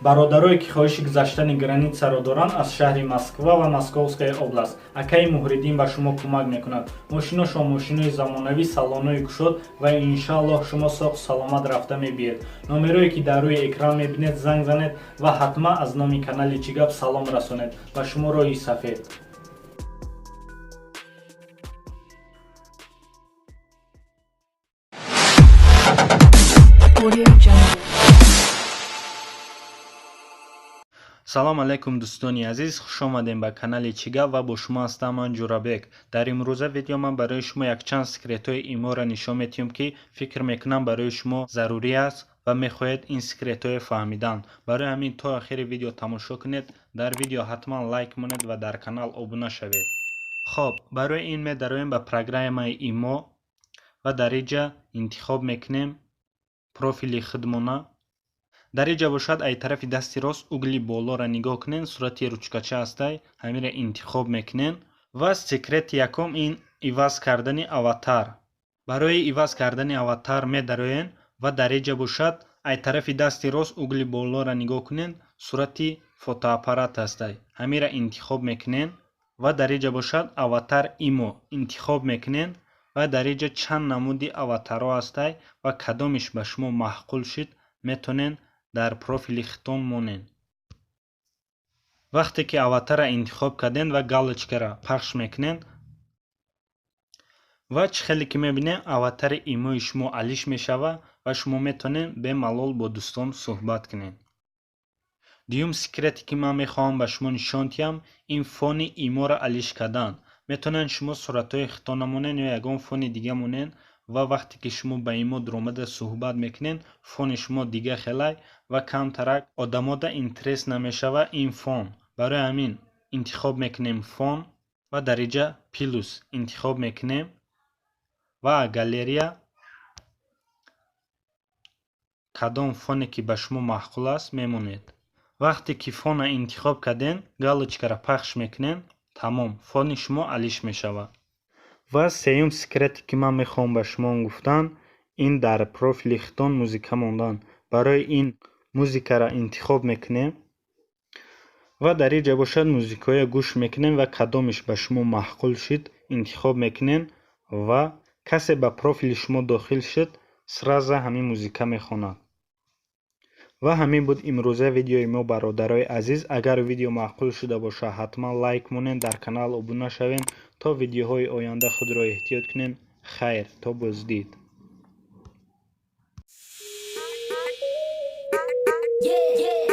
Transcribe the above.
бародарое ки хоҳиши гузаштани границаро доранд аз шаҳри Москва ва Московская област. Акаи Мухриддин ба шумо кӯмак мекунад. Мошиношон мошинои замонавӣ, салонои кушод ва иншаллоҳ шумо соғ саломат рафта мебиед. Номерое ки дар рӯи экран мебинед занг занед ва ҳатман аз номи канали Чигап салом расонед ба шумо роҳи сафед. салом алейкум дӯстони азиз, хуш омадем ба канали Чигап ва бо шумо ҳастам ман Ҷурабек. Дар имрӯза видео ман барои шумо якчанд секретои иморо нишон медиҳам ки фикр мекунам барои шумо зарурӣ аст ва мехоҳед ин секретои фаҳмидан. Барои ҳамин то охири видео тамошо кунед, дар видео ҳатман лайк монед ва дар канал обуна шавед. хоб, барои ин медароем ба программаи имо ва дар инҷа интихоб мекунем профили худмона. дар инҷа бошад ай тарафи дасти рост угли болоро нигоҳ кунен, сурати ручкача ҳастай, ҳамира интихоб мекунен. ва секрети якум ин иваз кардани аватар. барои иваз кардани аватар медароен ва дар инҷа бошад ай тарафи дасти рост угли болоро нигоҳ кунен, сурати фотоаппарат ҳастай, ҳамира интихоб мекунен. ва дар инҷа бошад аватар имо, интихоб мекунен. ва дар инҷа чанд намуди аватарҳо ҳастай ва кадомиш ба шумо маъқул шид метонен дар профили хитон монен. вақте ки аватара интихоб карден ва галочкара пахш мекунен ва чӣ хеле ки мебинем аватари имои шумо алиш мешава ва шумо метонен бемалол бо дӯстон суҳбат кунен. дуюм секрете ки ман мехоҳам ба шумо нишон диҳам, ин фони иморо алиш кардан. метонен шумо суратҳои хитона монен ё ягон фони дига монен ва вақте ки шумо ба имо дуромада суҳбат мекунен, фони шумо дига хелай ва камтарак одамода интерес намешава ин фон. барои ҳамин интихоб мекунем фон ва дар инҷа плюс интихоб мекунем ва галерея кадом фоне ки ба шумо маъқул аст мемонед. вақте ки фона интихоб карден, галочкара пахш мекунен, тамом, фони шумо алиш мешава. ва сеюм секрете ки ман мехоҳам ба шумо гуфтан, ин дар профили хитон музика мондан. барои ин музикаро интихоб мекунем ва дар инҷа бошад музикоя гӯш мекунем ва кадомиш ба шумо маъқул шид интихоб мекунен ва касе ба профили шумо дохил шид, сразу ҳамин музика мехонад. ва ҳамин буд имрӯза видеои мо бародарои азиз. агар видео маъқул шуда бошад ҳатман лайк монен, дар канал обуна шавен то видеоҳои оянда худро эҳтиёт кунен. хайр, то боздид. Yeah.